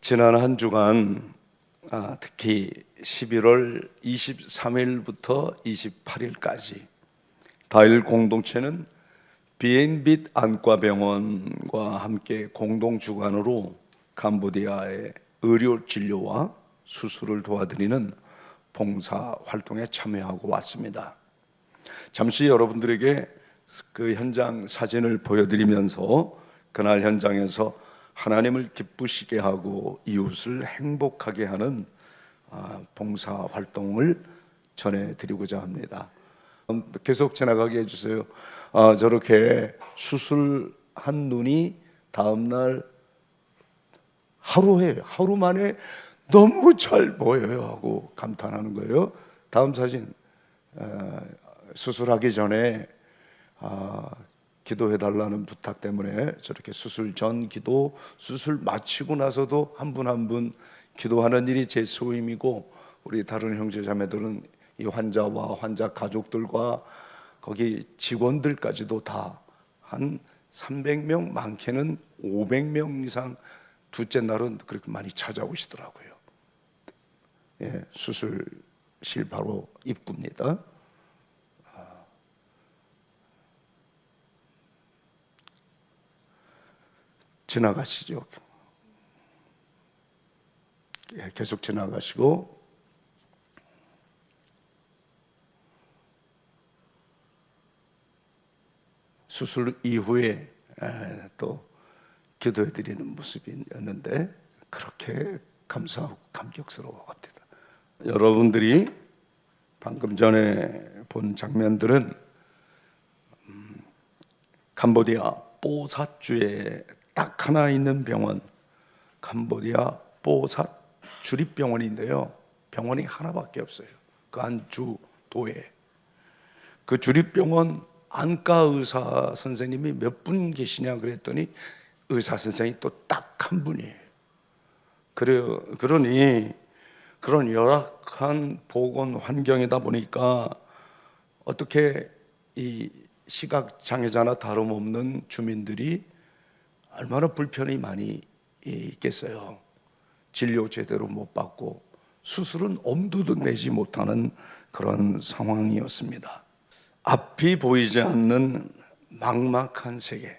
지난 한 주간 특히 11월 23일부터 28일까지 다일 공동체는 비엔빗 안과병원과 함께 공동 주관으로 캄보디아의 의료 진료와 수술을 도와드리는 봉사 활동에 참여하고 왔습니다. 잠시 여러분들에게 그 현장 사진을 보여드리면서 그날 현장에서 하나님을 기쁘시게 하고 이웃을 행복하게 하는 봉사 활동을 전해드리고자 합니다. 계속 지나가게 해주세요. 저렇게 수술한 눈이 다음날 하루 만에 너무 잘 보여요 하고 감탄하는 거예요. 다음 사진. 수술하기 전에 기도해달라는 부탁 때문에 저렇게 수술 전 기도, 수술 마치고 나서도 한 분 한 분 기도하는 일이 제 소임이고, 우리 다른 형제 자매들은 이 환자와 환자 가족들과 거기 직원들까지도 다 한 300명, 많게는 500명 이상 둘째 날은 그렇게 많이 찾아오시더라고요. 수술실 바로 입구입니다. 지나가시죠. 계속 지나가시고, 수술 이후에 또 기도해 드리는 모습이었는데 그렇게 감사하고 감격스러워합니다. 여러분들이 방금 전에 본 장면들은 캄보디아 뽀삿주에 딱 하나 있는 병원, 캄보디아 뽀삿 주립병원인데요, 병원이 하나밖에 없어요. 그 한 주도에. 그 주립병원 안과 의사 선생님이 몇 분 계시냐 그랬더니 의사 선생님이 또 딱 한 분이에요. 그러니 그런 열악한 보건 환경이다 보니까 어떻게 이 시각장애자나 다름없는 주민들이 얼마나 불편이 많이 있겠어요. 진료 제대로 못 받고 수술은 엄두도 내지 못하는 그런 상황이었습니다. 앞이 보이지 않는 막막한 세계,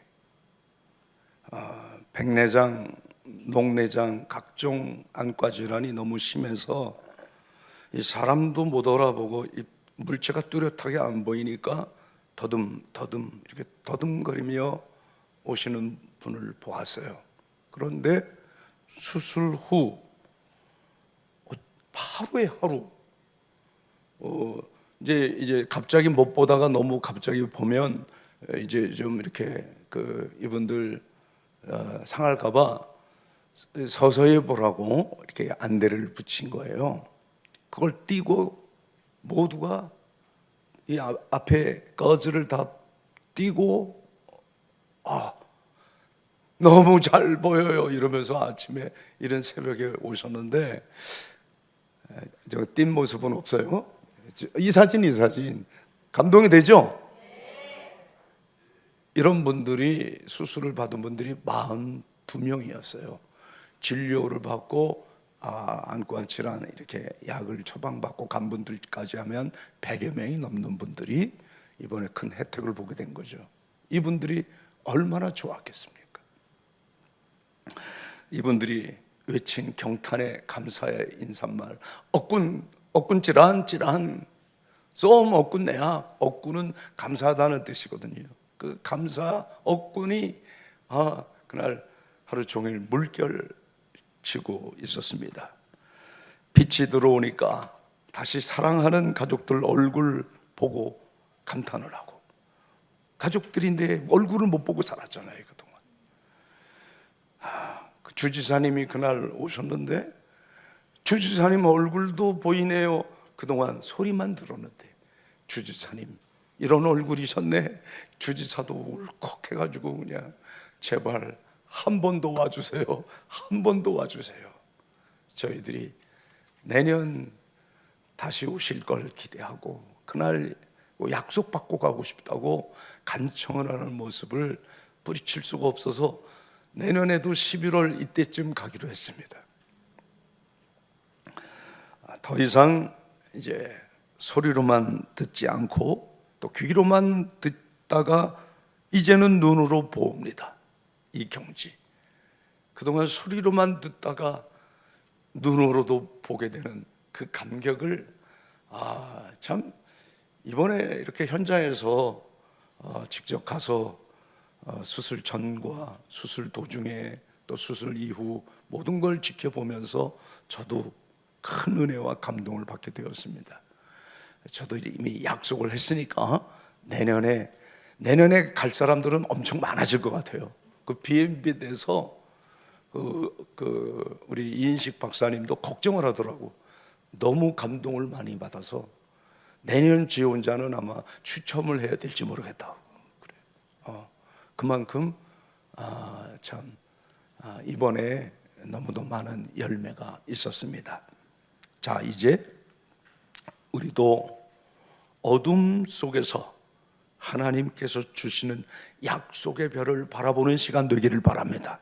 백내장, 녹내장, 각종 안과 질환이 너무 심해서 이 사람도 못 알아보고 이 물체가 뚜렷하게 안 보이니까 더듬더듬 이렇게 더듬거리며 오시는 분을 보았어요. 그런데 수술 후 하루에 하루 이제 갑자기 못 보다가 너무 갑자기 보면 이제 좀 이렇게 이분들 상할까봐 서서히 보라고 이렇게 안대를 붙인 거예요. 그걸 띄고 모두가 이 앞에 거즈를 다 띄고 너무 잘 보여요 이러면서 아침에 이런 새벽에 오셨는데, 저 띈 모습은 없어요. 이 사진 감동이 되죠? 이런 분들이, 수술을 받은 분들이 42명이었어요. 진료를 받고 안과 질환 이렇게 약을 처방받고 간 분들까지 하면 100여 명이 넘는 분들이 이번에 큰 혜택을 보게 된 거죠. 이분들이 얼마나 좋았겠습니까? 이분들이 외친 경탄의 감사의 인사말, 억군 찌란 쏨 억군 내야. 억군은 감사하다는 뜻이거든요. 그 감사 억군이 그날 하루 종일 물결치고 있었습니다. 빛이 들어오니까 다시 사랑하는 가족들 얼굴 보고 감탄을 하고, 가족들인데 얼굴을 못 보고 살았잖아요 그동안. 그 주지사님이 그날 오셨는데 주지사님 얼굴도 보이네요. 그동안 소리만 들었는데 주지사님 이런 얼굴이셨네. 주지사도 울컥해가지고 그냥 제발 한 번 더 와주세요, 한 번 더 와주세요. 저희들이 내년 다시 오실 걸 기대하고 그날 약속받고 가고 싶다고 간청을 하는 모습을 뿌리칠 수가 없어서 내년에도 11월 이때쯤 가기로 했습니다. 더 이상 이제 소리로만 듣지 않고 또 귀로만 듣다가 이제는 눈으로 봅니다. 이 경지. 그동안 소리로만 듣다가 눈으로도 보게 되는 그 감격을 참 이번에 이렇게 현장에서 직접 가서 수술 전과 수술 도중에 또 수술 이후 모든 걸 지켜보면서 저도 큰 은혜와 감동을 받게 되었습니다. 저도 이미 약속을 했으니까 내년에 갈 사람들은 엄청 많아질 것 같아요. 그 B&B에 대해서 우리 이인식 박사님도 걱정을 하더라고. 너무 감동을 많이 받아서 내년 지원자는 아마 추첨을 해야 될지 모르겠다. 그래. 그만큼 이번에 너무도 많은 열매가 있었습니다. 자, 이제 우리도 어둠 속에서 하나님께서 주시는 약속의 별을 바라보는 시간 되기를 바랍니다.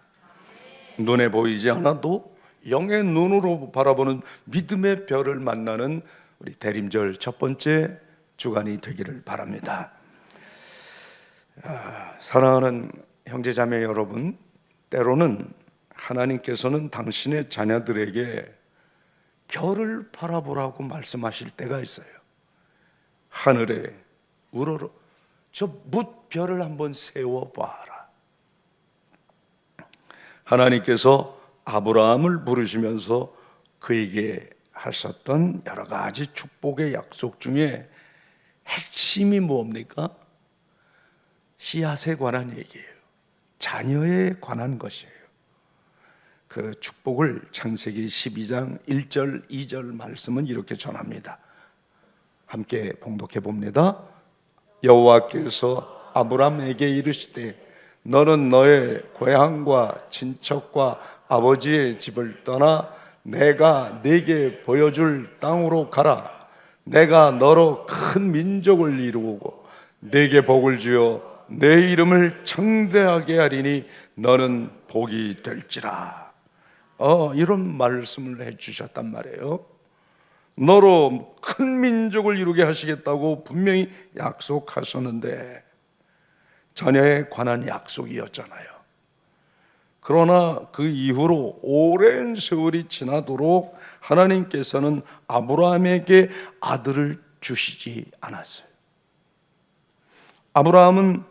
눈에 보이지 않아도 영의 눈으로 바라보는 믿음의 별을 만나는 우리 대림절 첫 번째 주간이 되기를 바랍니다. 사랑하는 형제자매 여러분, 때로는 하나님께서는 당신의 자녀들에게 별을 바라보라고 말씀하실 때가 있어요. 하늘에 우러러 저 뭇별을 한번 세워봐라. 하나님께서 아브라함을 부르시면서 그에게 하셨던 여러 가지 축복의 약속 중에 핵심이 뭡니까? 씨앗에 관한 얘기예요. 자녀에 관한 것이에요. 그 축복을 창세기 12장 1절 2절 말씀은 이렇게 전합니다. 함께 봉독해 봅니다. 여호와께서 아브라함에게 이르시되 너는 너의 고향과 친척과 아버지의 집을 떠나 내가 네게 보여줄 땅으로 가라. 내가 너로 큰 민족을 이루고 네게 복을 주어 내 이름을 창대하게 하리니 너는 복이 될지라. 이런 말씀을 해주셨단 말이에요. 너로 큰 민족을 이루게 하시겠다고 분명히 약속하셨는데 자녀에 관한 약속이었잖아요. 그러나 그 이후로 오랜 세월이 지나도록 하나님께서는 아브라함에게 아들을 주시지 않았어요. 아브라함은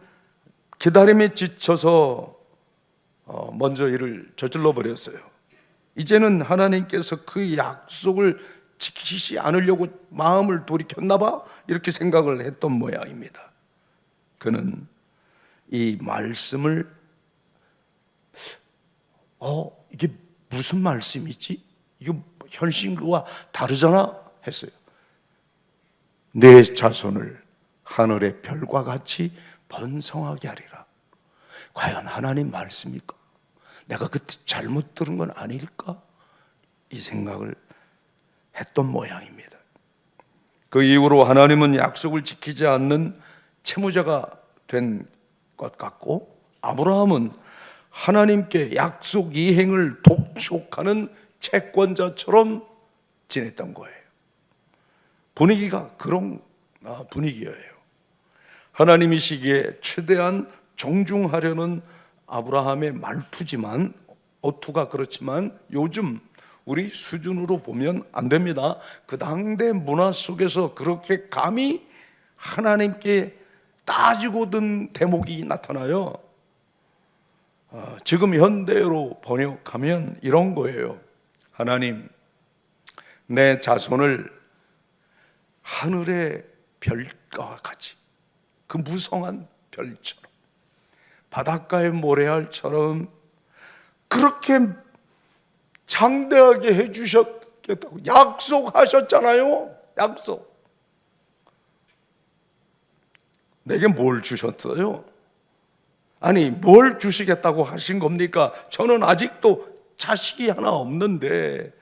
기다림에 지쳐서 먼저 이를 저질러 버렸어요. 이제는 하나님께서 그 약속을 지키시지 않으려고 마음을 돌이켰나 봐, 이렇게 생각을 했던 모양입니다. 그는 이 말씀을 이게 무슨 말씀이지? 이거 현실과 다르잖아 했어요. 내 자손을 하늘의 별과 같이 번성하게 하리라. 과연 하나님 말씀일까? 내가 그때 잘못 들은 건 아닐까? 이 생각을 했던 모양입니다. 그 이후로 하나님은 약속을 지키지 않는 채무자가 된 것 같고, 아브라함은 하나님께 약속 이행을 독촉하는 채권자처럼 지냈던 거예요. 분위기가 그런 분위기예요. 하나님이시기에 최대한 정중하려는 아브라함의 말투지만, 어투가 그렇지만 요즘 우리 수준으로 보면 안 됩니다. 그 당대 문화 속에서 그렇게 감히 하나님께 따지고 든 대목이 나타나요. 지금 현대로 번역하면 이런 거예요. 하나님, 내 자손을 하늘의 별과 같이, 그 무성한 별처럼, 바닷가의 모래알처럼 그렇게 장대하게 해주셨겠다고 약속하셨잖아요. 약속. 내게 뭘 주셨어요? 아니, 뭘 주시겠다고 하신 겁니까? 저는 아직도 자식이 하나 없는데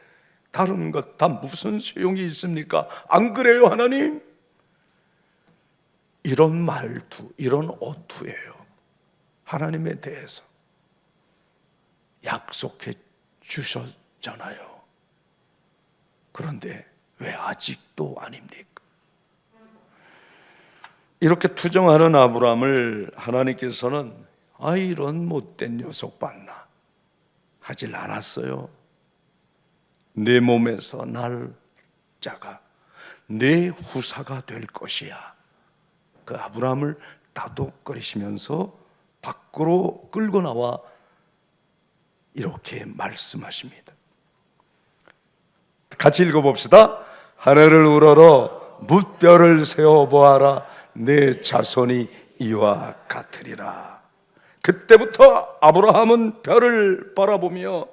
다른 것 다 무슨 소용이 있습니까? 안 그래요, 하나님? 이런 말투, 이런 어투예요. 하나님에 대해서 약속해 주셨잖아요. 그런데 왜 아직도 아닙니까? 이렇게 투정하는 아브라함을 하나님께서는 이런 못된 녀석 봤나 하질 않았어요. 내 몸에서 날 자가 내 후사가 될 것이야. 그 아브라함을 다독거리시면서 밖으로 끌고 나와 이렇게 말씀하십니다. 같이 읽어봅시다. 하늘을 우러러 뭇별을 세어보아라. 내 자손이 이와 같으리라. 그때부터 아브라함은 별을 바라보며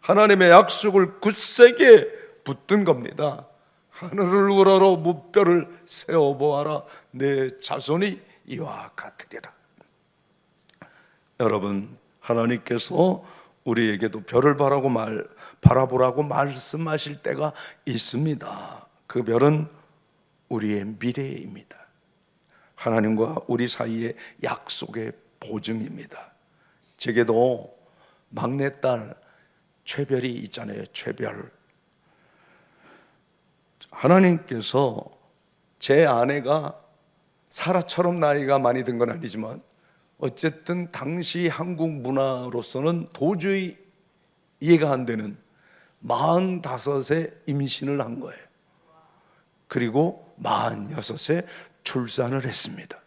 하나님의 약속을 굳세게 붙든 겁니다. 하늘을 우러러 뭇별을 세어보아라. 내 자손이 이와 같으리라. 여러분, 하나님께서 우리에게도 별을 바라보라고 말씀하실 때가 있습니다. 그 별은 우리의 미래입니다. 하나님과 우리 사이의 약속의 보증입니다. 제게도 막내딸 최별이 있잖아요. 최별. 하나님께서 제 아내가 사라처럼 나이가 많이 든 건 아니지만 어쨌든 당시 한국 문화로서는 도저히 이해가 안 되는 45세 임신을 한 거예요. 그리고 46세 출산을 했습니다.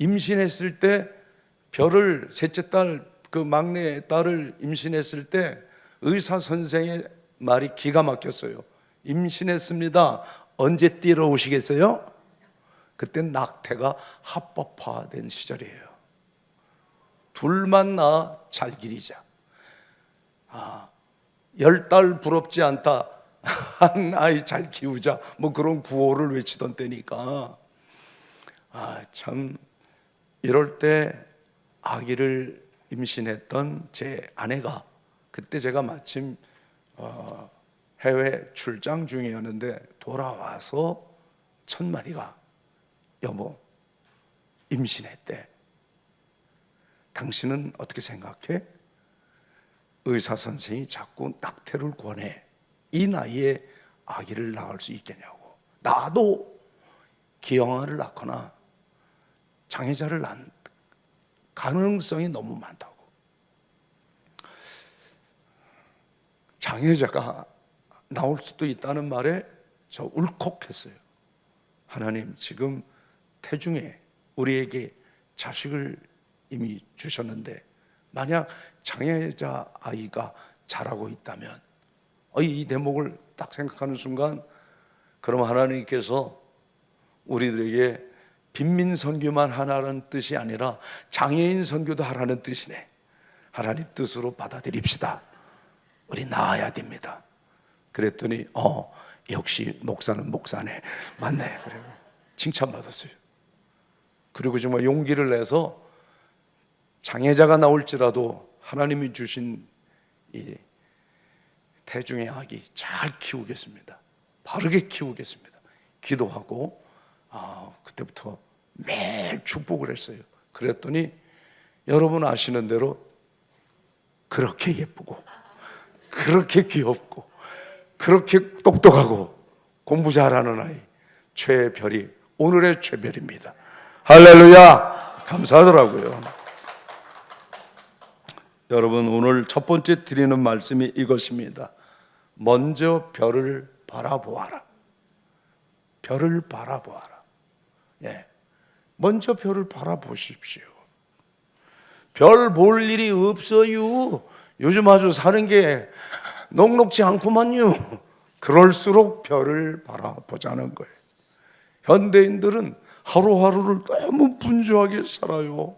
임신했을 때 별을 셋째 딸, 그 막내 딸을 임신했을 때 의사 선생의 말이 기가 막혔어요. 임신했습니다. 언제 뛰러 오시겠어요? 그때 낙태가 합법화된 시절이에요. 둘만 낳아 잘 기리자. 10달 부럽지 않다. 한 아이 잘 키우자. 뭐 그런 구호를 외치던 때니까. 참 이럴 때 아기를 임신했던 제 아내가, 그때 제가 마침 해외 출장 중이었는데 돌아와서 첫 마디가 여보 임신했대. 당신은 어떻게 생각해? 의사 선생이 자꾸 낙태를 권해. 이 나이에 아기를 낳을 수 있겠냐고. 나도 기형아를 낳거나 장애자를 낳는 가능성이 너무 많다고. 장애자가 나올 수도 있다는 말에 저 울컥했어요. 하나님, 지금 태중에 우리에게 자식을 이미 주셨는데 만약 장애자 아이가 자라고 있다면, 이 대목을 딱 생각하는 순간 그럼 하나님께서 우리들에게 빈민 선교만 하라는 뜻이 아니라 장애인 선교도 하라는 뜻이네. 하나님 뜻으로 받아들입시다. 우리 나아야 됩니다. 그랬더니 역시 목사는 목사네. 맞네. 그래. 칭찬받았어요. 그리고 정말 용기를 내서 장애자가 나올지라도 하나님이 주신 이 태중의 아기 잘 키우겠습니다. 바르게 키우겠습니다. 기도하고 그때부터 매일 축복을 했어요. 그랬더니 여러분 아시는 대로 그렇게 예쁘고 그렇게 귀엽고 그렇게 똑똑하고 공부 잘하는 아이 최별이 오늘의 최별입니다. 할렐루야! 감사하더라고요. 여러분, 오늘 첫 번째 드리는 말씀이 이것입니다. 먼저 별을 바라보아라. 별을 바라보아라. 먼저 별을 바라보십시오. 별 볼 일이 없어요. 요즘 아주 사는 게 녹록지 않구만요. 그럴수록 별을 바라보자는 거예요. 현대인들은 하루하루를 너무 분주하게 살아요.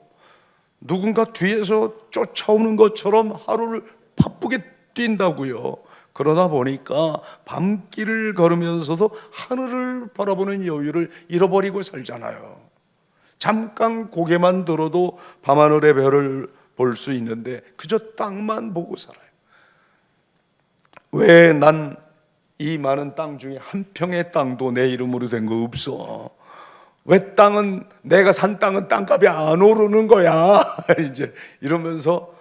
누군가 뒤에서 쫓아오는 것처럼 하루를 바쁘게 뛴다고요. 그러다 보니까 밤길을 걸으면서도 하늘을 바라보는 여유를 잃어버리고 살잖아요. 잠깐 고개만 들어도 밤하늘의 별을 볼 수 있는데 그저 땅만 보고 살아요. 왜 난 이 많은 땅 중에 한 평의 땅도 내 이름으로 된 거 없어? 왜 내가 산 땅은 땅값이 안 오르는 거야? 이제 이러면서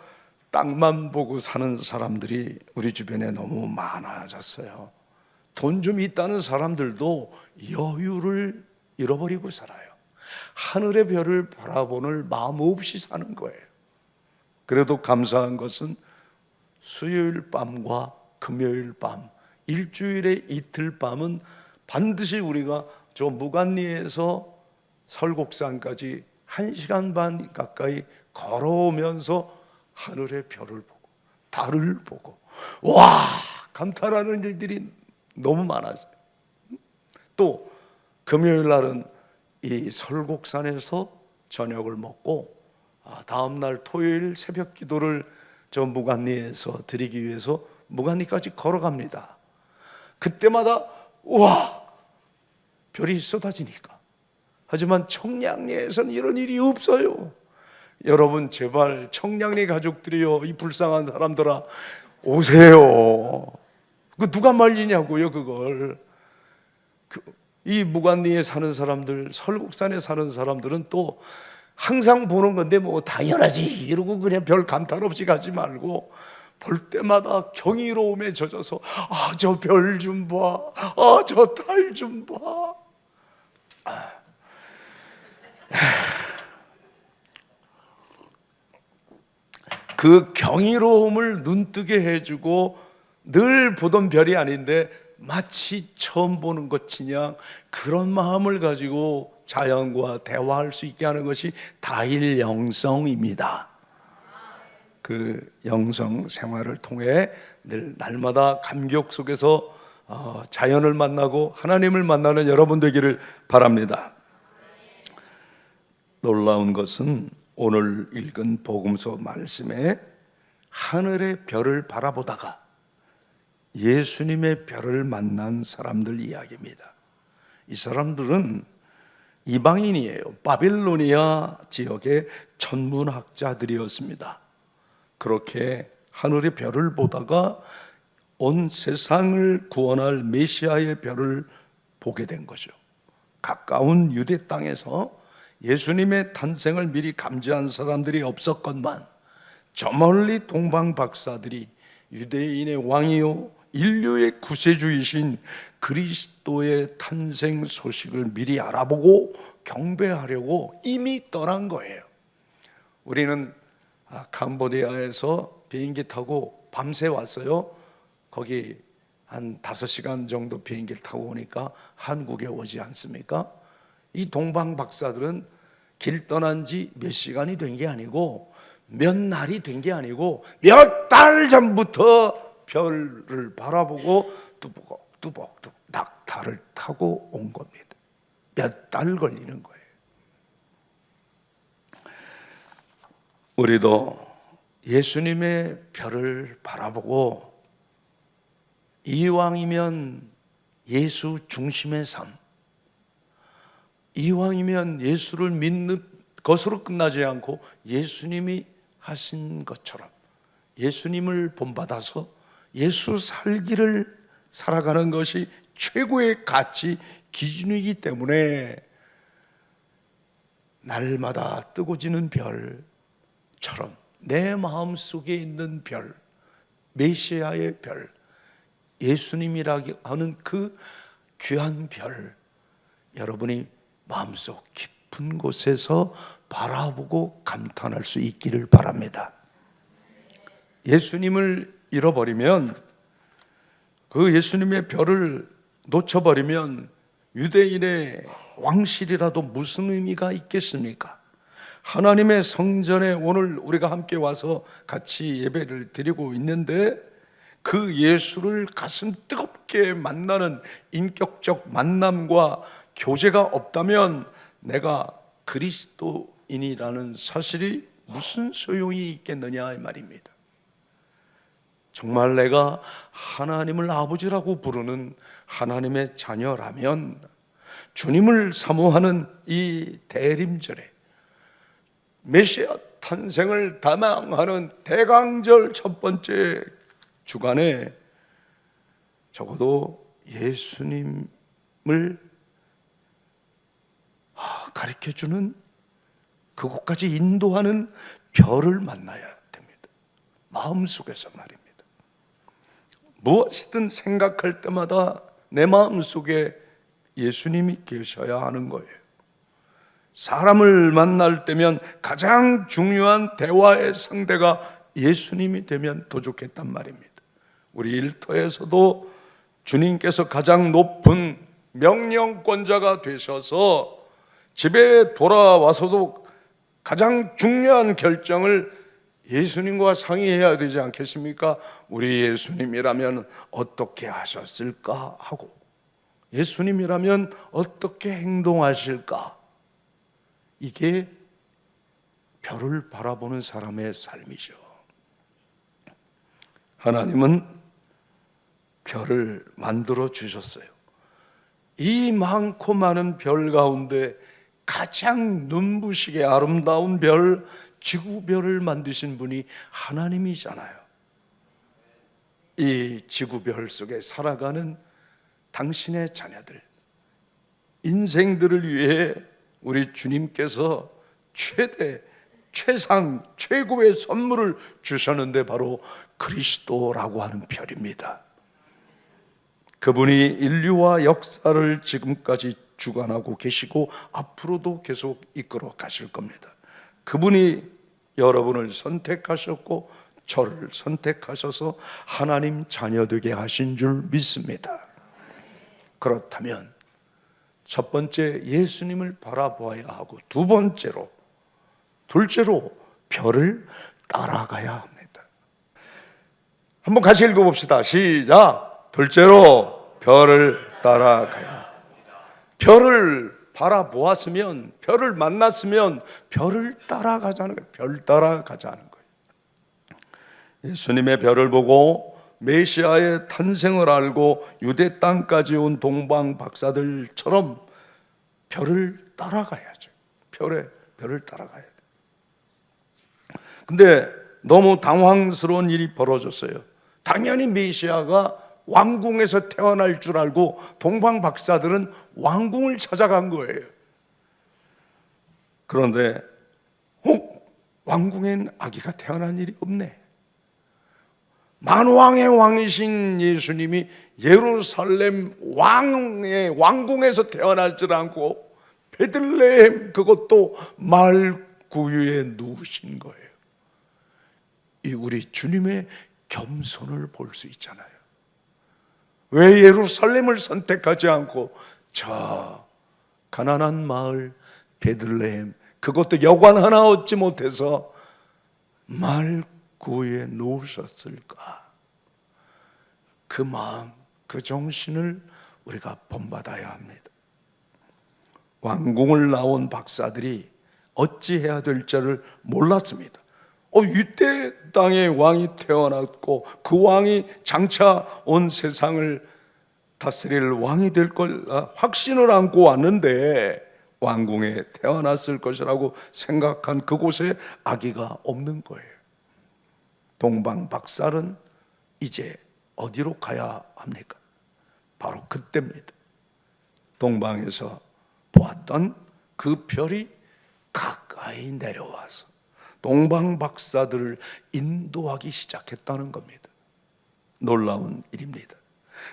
땅만 보고 사는 사람들이 우리 주변에 너무 많아졌어요. 돈 좀 있다는 사람들도 여유를 잃어버리고 살아요. 하늘의 별을 바라보는 마음 없이 사는 거예요. 그래도 감사한 것은 수요일 밤과 금요일 밤, 일주일의 이틀 밤은 반드시 우리가 저 무간리에서 설곡산까지 1시간 반 가까이 걸어오면서 하늘의 별을 보고 달을 보고 와 감탄하는 일들이 너무 많아져요. 또 금요일 날은 이 설곡산에서 저녁을 먹고 다음 날 토요일 새벽 기도를 저 무간리에서 드리기 위해서 무간리까지 걸어갑니다. 그때마다 와 별이 쏟아지니까. 하지만 청량리에서는 이런 일이 없어요. 여러분 제발 청량리 가족들이요, 이 불쌍한 사람들아 오세요. 그 누가 말리냐고요 그걸. 이 무간리에 사는 사람들, 설곡산에 사는 사람들은 또 항상 보는 건데 뭐 당연하지 이러고 그냥 별 감탄 없이 가지 말고 볼 때마다 경이로움에 젖어서 저 별 좀 봐, 저 달 좀 봐. 그 경이로움을 눈뜨게 해주고 늘 보던 별이 아닌데 마치 처음 보는 것이냐 그런 마음을 가지고 자연과 대화할 수 있게 하는 것이 다일 영성입니다. 그 영성 생활을 통해 늘 날마다 감격 속에서 자연을 만나고 하나님을 만나는 여러분 되기를 바랍니다. 놀라운 것은 오늘 읽은 복음서 말씀에 하늘의 별을 바라보다가 예수님의 별을 만난 사람들 이야기입니다. 이 사람들은 이방인이에요. 바빌로니아 지역의 천문학자들이었습니다. 그렇게 하늘의 별을 보다가 온 세상을 구원할 메시아의 별을 보게 된 거죠. 가까운 유대 땅에서 예수님의 탄생을 미리 감지한 사람들이 없었건만 저 멀리 동방 박사들이 유대인의 왕이요 인류의 구세주이신 그리스도의 탄생 소식을 미리 알아보고 경배하려고 이미 떠난 거예요. 우리는 캄보디아에서 비행기 타고 밤새 왔어요. 거기 한 5시간 정도 비행기를 타고 오니까 한국에 오지 않습니까? 이 동방 박사들은 길 떠난 지 몇 시간이 된 게 아니고 몇 날이 된 게 아니고 몇 달 전부터 별을 바라보고 뚜벅뚜벅 낙타를 타고 온 겁니다. 몇 달 걸리는 거예요. 우리도 예수님의 별을 바라보고 이왕이면 예수 중심의 삶, 이왕이면 예수를 믿는 것으로 끝나지 않고 예수님이 하신 것처럼 예수님을 본받아서 예수 살기를 살아가는 것이 최고의 가치 기준이기 때문에 날마다 뜨고 지는 별처럼 내 마음속에 있는 별, 메시아의 별, 예수님이라고 하는 그 귀한 별, 여러분이 마음속 깊은 곳에서 바라보고 감탄할 수 있기를 바랍니다. 예수님을 잃어버리면, 그 예수님의 별을 놓쳐버리면 유대인의 왕실이라도 무슨 의미가 있겠습니까? 하나님의 성전에 오늘 우리가 함께 와서 같이 예배를 드리고 있는데 그 예수를 가슴 뜨겁게 만나는 인격적 만남과 교제가 없다면 내가 그리스도인이라는 사실이 무슨 소용이 있겠느냐 이 말입니다. 정말 내가 하나님을 아버지라고 부르는 하나님의 자녀라면 주님을 사모하는 이 대림절에 메시아 탄생을 다망하는 대강절 첫 번째 주간에 적어도 예수님을 가르쳐주는, 그곳까지 인도하는 별을 만나야 됩니다. 마음속에서 말입니다. 무엇이든 생각할 때마다 내 마음속에 예수님이 계셔야 하는 거예요. 사람을 만날 때면 가장 중요한 대화의 상대가 예수님이 되면 더 좋겠단 말입니다. 우리 일터에서도 주님께서 가장 높은 명령권자가 되셔서 집에 돌아와서도 가장 중요한 결정을 예수님과 상의해야 되지 않겠습니까? 우리 예수님이라면 어떻게 하셨을까 하고, 예수님이라면 어떻게 행동하실까? 이게 별을 바라보는 사람의 삶이죠. 하나님은 별을 만들어 주셨어요. 이 많고 많은 별 가운데 가장 눈부시게 아름다운 별, 지구별을 만드신 분이 하나님이잖아요. 이 지구별 속에 살아가는 당신의 자녀들, 인생들을 위해 우리 주님께서 최상, 최고의 선물을 주셨는데 바로 그리스도라고 하는 별입니다. 그분이 인류와 역사를 지금까지 주관하고 계시고 앞으로도 계속 이끌어 가실 겁니다. 그분이 여러분을 선택하셨고 저를 선택하셔서 하나님 자녀 되게 하신 줄 믿습니다. 그렇다면 첫 번째 예수님을 바라보아야 하고, 둘째로 별을 따라가야 합니다. 한번 같이 읽어봅시다. 시작. 둘째로 별을 따라가야. 별을 바라보았으면, 별을 만났으면 별을 따라가자는 거예요. 별 따라가자는 거예요. 예수님의 별을 보고 메시아의 탄생을 알고 유대 땅까지 온 동방 박사들처럼 별을 따라가야죠. 별을 따라가야 돼. 근데 너무 당황스러운 일이 벌어졌어요. 당연히 메시아가 왕궁에서 태어날 줄 알고 동방 박사들은 왕궁을 찾아간 거예요. 그런데 왕궁엔 아기가 태어난 일이 없네. 만왕의 왕이신 예수님이 예루살렘 왕의 왕궁에서 태어날 줄 않고 베들레헴, 그것도 마을 구유에 누우신 거예요. 이 우리 주님의 겸손을 볼 수 있잖아요. 왜 예루살렘을 선택하지 않고 저 가난한 마을 베들레헴, 그것도 여관 하나 얻지 못해서 마을 구유에 누우셨을까? 그 마음, 그 정신을 우리가 본받아야 합니다. 왕궁을 나온 박사들이 어찌해야 될지를 몰랐습니다. 유대 땅에 왕이 태어났고 그 왕이 장차 온 세상을 다스릴 왕이 될 걸 확신을 안고 왔는데, 왕궁에 태어났을 것이라고 생각한 그곳에 아기가 없는 거예요. 동방 박사는 이제 어디로 가야 합니까? 바로 그때입니다. 동방에서 보았던 그 별이 가까이 내려와서 동방 박사들을 인도하기 시작했다는 겁니다. 놀라운 일입니다.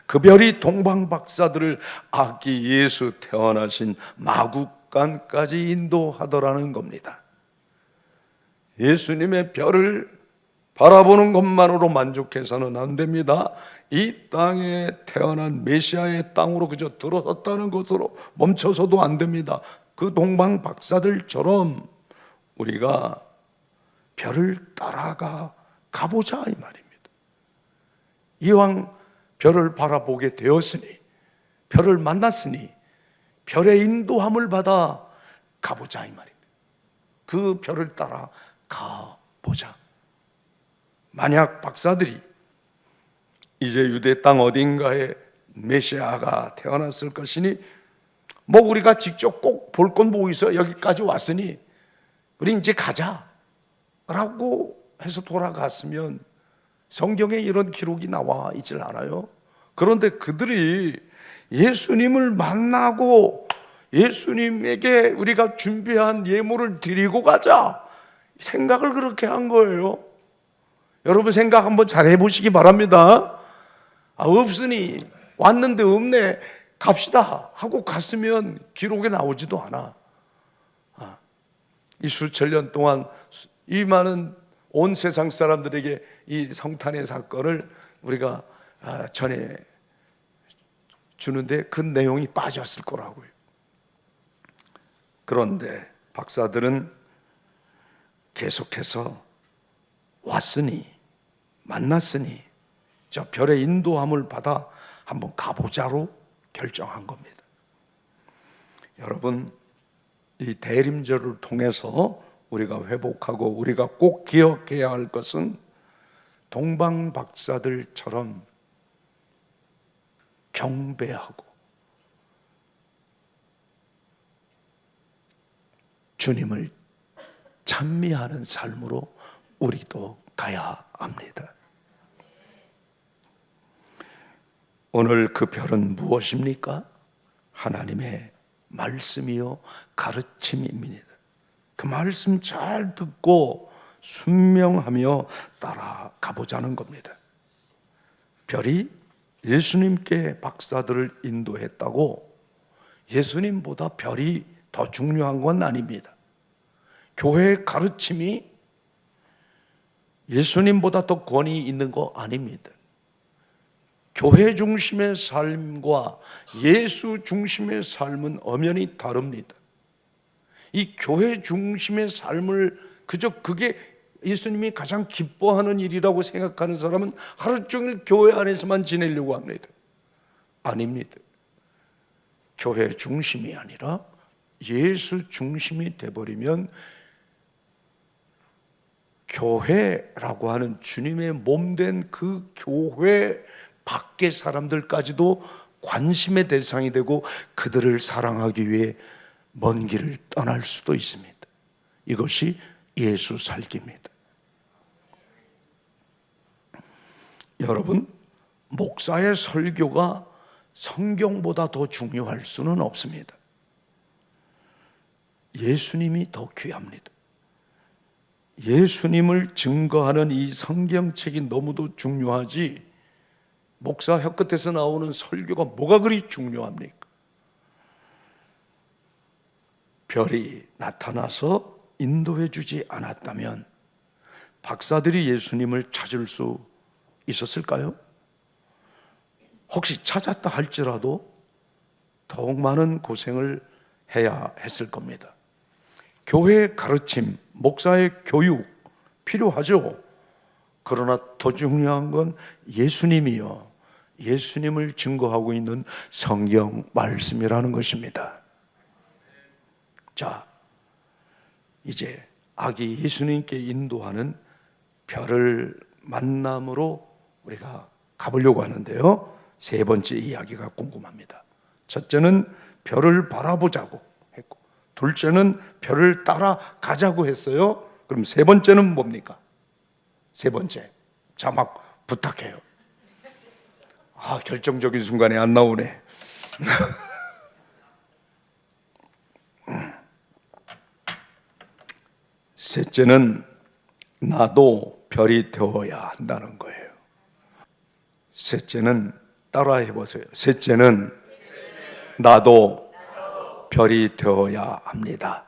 그 별이 동방 박사들을 아기 예수 태어나신 마국간까지 인도하더라는 겁니다. 예수님의 별을 바라보는 것만으로 만족해서는 안 됩니다. 이 땅에 태어난 메시아의 땅으로 그저 들어섰다는 것으로 멈춰서도 안 됩니다. 그 동방 박사들처럼 우리가 별을 따라가 가보자 이 말입니다. 이왕 별을 바라보게 되었으니, 별을 만났으니 별의 인도함을 받아 가보자 이 말입니다. 그 별을 따라 가보자. 만약 박사들이 이제 유대 땅 어딘가에 메시아가 태어났을 것이니 우리가 직접 꼭 볼 건 보고 있어, 여기까지 왔으니 우리 이제 가자 라고 해서 돌아갔으면 성경에 이런 기록이 나와 있질 않아요. 그런데 그들이 예수님을 만나고 예수님에게 우리가 준비한 예물을 드리고 가자 생각을 그렇게 한 거예요. 여러분 생각 한번 잘 해보시기 바랍니다. 없으니 왔는데 없네, 갑시다 하고 갔으면 기록에 나오지도 않아. 이 수천 년 동안 이 많은 온 세상 사람들에게 이 성탄의 사건을 우리가 전해 주는데 그 내용이 빠졌을 거라고요. 그런데 박사들은 계속해서 왔으니, 만났으니 저 별의 인도함을 받아 한번 가보자로 결정한 겁니다. 여러분, 이 대림절을 통해서 우리가 회복하고 우리가 꼭 기억해야 할 것은 동방 박사들처럼 경배하고 주님을 찬미하는 삶으로 우리도 가야 합니다. 오늘 그 별은 무엇입니까? 하나님의 말씀이요 가르침입니다. 그 말씀 잘 듣고 순명하며 따라가 보자는 겁니다. 별이 예수님께 박사들을 인도했다고 예수님보다 별이 더 중요한 건 아닙니다. 교회의 가르침이 예수님보다 더 권위 있는 거 아닙니다. 교회 중심의 삶과 예수 중심의 삶은 엄연히 다릅니다. 이 교회 중심의 삶을 그저 그게 예수님이 가장 기뻐하는 일이라고 생각하는 사람은 하루 종일 교회 안에서만 지내려고 합니다. 아닙니다. 교회 중심이 아니라 예수 중심이 돼버리면 교회라고 하는 주님의 몸된 그 교회 밖의 사람들까지도 관심의 대상이 되고 그들을 사랑하기 위해 먼 길을 떠날 수도 있습니다. 이것이 예수 살기입니다. 여러분, 목사의 설교가 성경보다 더 중요할 수는 없습니다. 예수님이 더 귀합니다. 예수님을 증거하는 이 성경책이 너무도 중요하지 목사 혀끝에서 나오는 설교가 뭐가 그리 중요합니까? 별이 나타나서 인도해 주지 않았다면 박사들이 예수님을 찾을 수 있었을까요? 혹시 찾았다 할지라도 더욱 많은 고생을 해야 했을 겁니다. 교회의 가르침, 목사의 교육 필요하죠. 그러나 더 중요한 건 예수님이요, 예수님을 증거하고 있는 성경 말씀이라는 것입니다. 자, 이제 아기 예수님께 인도하는 별을 만남으로 우리가 가보려고 하는데요, 세 번째 이야기가 궁금합니다. 첫째는 별을 바라보자고 했고, 둘째는 별을 따라가자고 했어요. 그럼 세 번째는 뭡니까? 세 번째, 자, 막 부탁해요. 결정적인 순간에 안 나오네. 셋째는 나도 별이 되어야 한다는 거예요. 셋째는 따라해 보세요. 셋째는 나도 별이 되어야 합니다.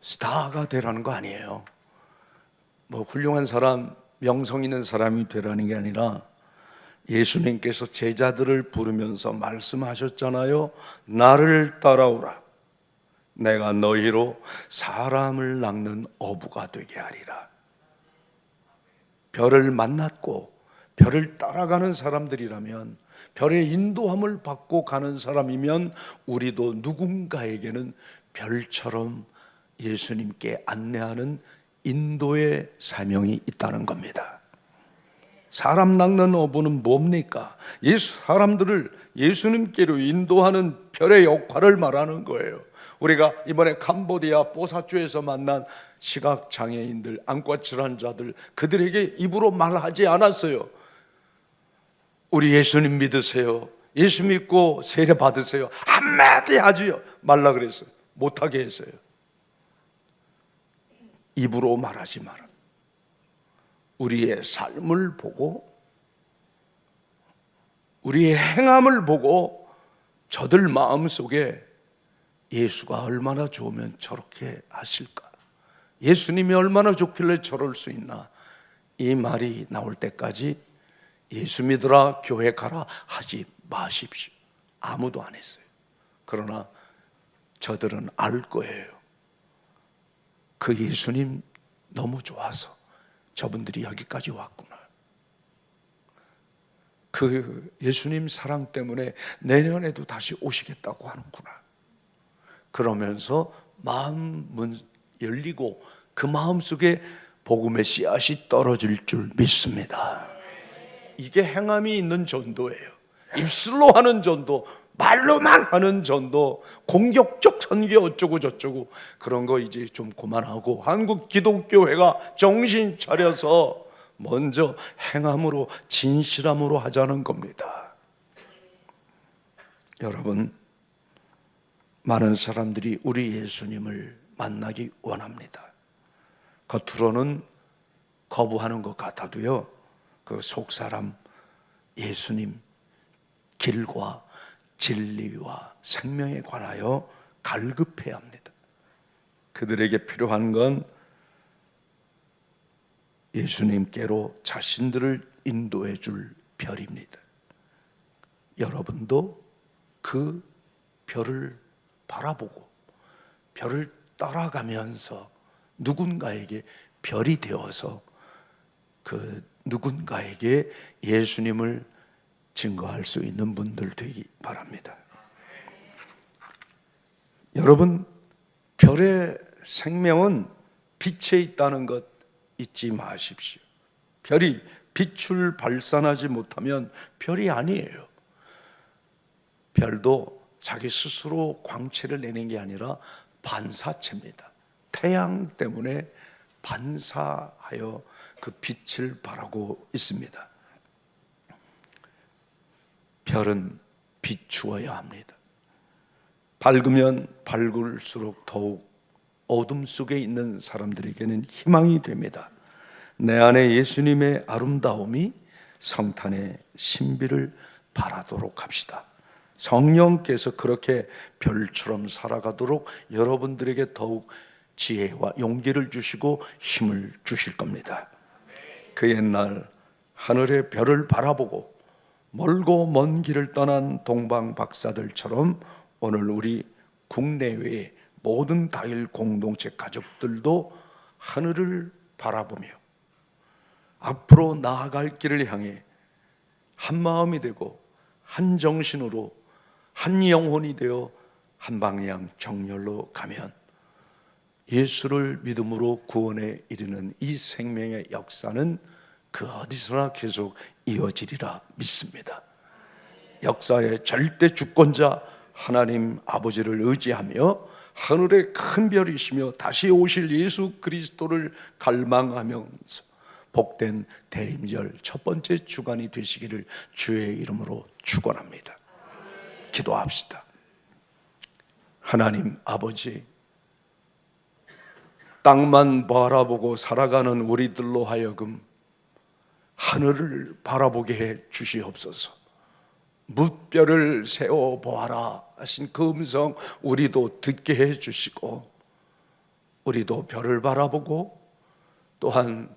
스타가 되라는 거 아니에요. 뭐 훌륭한 사람, 명성 있는 사람이 되라는 게 아니라 예수님께서 제자들을 부르면서 말씀하셨잖아요. 나를 따라오라. 내가 너희로 사람을 낚는 어부가 되게 하리라. 별을 만났고 별을 따라가는 사람들이라면, 별의 인도함을 받고 가는 사람이면 우리도 누군가에게는 별처럼 예수님께 안내하는 인도의 사명이 있다는 겁니다. 사람 낚는 어부는 뭡니까? 사람들을 예수님께로 인도하는 별의 역할을 말하는 거예요. 우리가 이번에 캄보디아 뽀사주에서 만난 시각장애인들, 안과 질환자들, 그들에게 입으로 말하지 않았어요. 우리 예수님 믿으세요, 예수 믿고 세례 받으세요, 한마디 하지요 말라 그랬어요. 못하게 했어요. 입으로 말하지 마라. 우리의 삶을 보고 우리의 행함을 보고 저들 마음속에 예수가 얼마나 좋으면 저렇게 하실까? 예수님이 얼마나 좋길래 저럴 수 있나? 이 말이 나올 때까지 예수 믿으라 교회 가라 하지 마십시오. 아무도 안 했어요. 그러나 저들은 알 거예요. 그 예수님 너무 좋아서 저분들이 여기까지 왔구나. 그 예수님 사랑 때문에 내년에도 다시 오시겠다고 하는구나. 그러면서 마음은 열리고 그 마음속에 복음의 씨앗이 떨어질 줄 믿습니다. 이게 행함이 있는 전도예요. 입술로 하는 전도, 말로만 하는 전도, 공격적 선교 어쩌고 저쩌고 그런 거 이제 좀 그만하고 한국 기독교회가 정신 차려서 먼저 행함으로 진실함으로 하자는 겁니다. 여러분, 많은 사람들이 우리 예수님을 만나기 원합니다. 겉으로는 거부하는 것 같아도요, 그 속사람 예수님 길과 진리와 생명에 관하여 갈급해야 합니다. 그들에게 필요한 건 예수님께로 자신들을 인도해 줄 별입니다. 여러분도 그 별을 바라보고 별을 따라가면서 누군가에게 별이 되어서 그 누군가에게 예수님을 증거할 수 있는 분들 되기 바랍니다. 여러분, 별의 생명은 빛에 있다는 것 잊지 마십시오. 별이 빛을 발산하지 못하면 별이 아니에요. 별도 자기 스스로 광채를 내는 게 아니라 반사체입니다. 태양 때문에 반사하여 그 빛을 발하고 있습니다. 별은 비추어야 합니다. 밝으면 밝을수록 더욱 어둠 속에 있는 사람들에게는 희망이 됩니다. 내 안에 예수님의 아름다움이 성탄의 신비를 발하도록 합시다. 성령께서 그렇게 별처럼 살아가도록 여러분들에게 더욱 지혜와 용기를 주시고 힘을 주실 겁니다. 그 옛날 하늘의 별을 바라보고 멀고 먼 길을 떠난 동방 박사들처럼 오늘 우리 국내외의 모든 다일 공동체 가족들도 하늘을 바라보며 앞으로 나아갈 길을 향해 한 마음이 되고 한 정신으로 한 영혼이 되어 한 방향 정열로 가면 예수를 믿음으로 구원에 이르는 이 생명의 역사는 그 어디서나 계속 이어지리라 믿습니다. 역사의 절대 주권자 하나님 아버지를 의지하며 하늘의 큰 별이시며 다시 오실 예수 그리스도를 갈망하면서 복된 대림절 첫 번째 주간이 되시기를 주의 이름으로 축원합니다. 기도합시다. 하나님 아버지, 땅만 바라보고 살아가는 우리들로 하여금 하늘을 바라보게 해 주시옵소서. 뭇별을 세워 보아라 하신 그 음성 우리도 듣게 해 주시고, 우리도 별을 바라보고 또한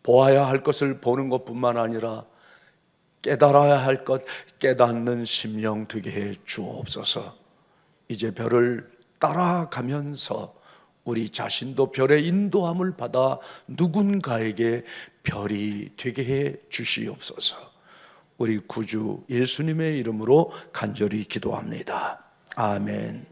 보아야 할 것을 보는 것뿐만 아니라 깨달아야 할 것 깨닫는 심령 되게 해 주옵소서. 이제 별을 따라가면서 우리 자신도 별의 인도함을 받아 누군가에게 별이 되게 해 주시옵소서. 우리 구주 예수님의 이름으로 간절히 기도합니다. 아멘.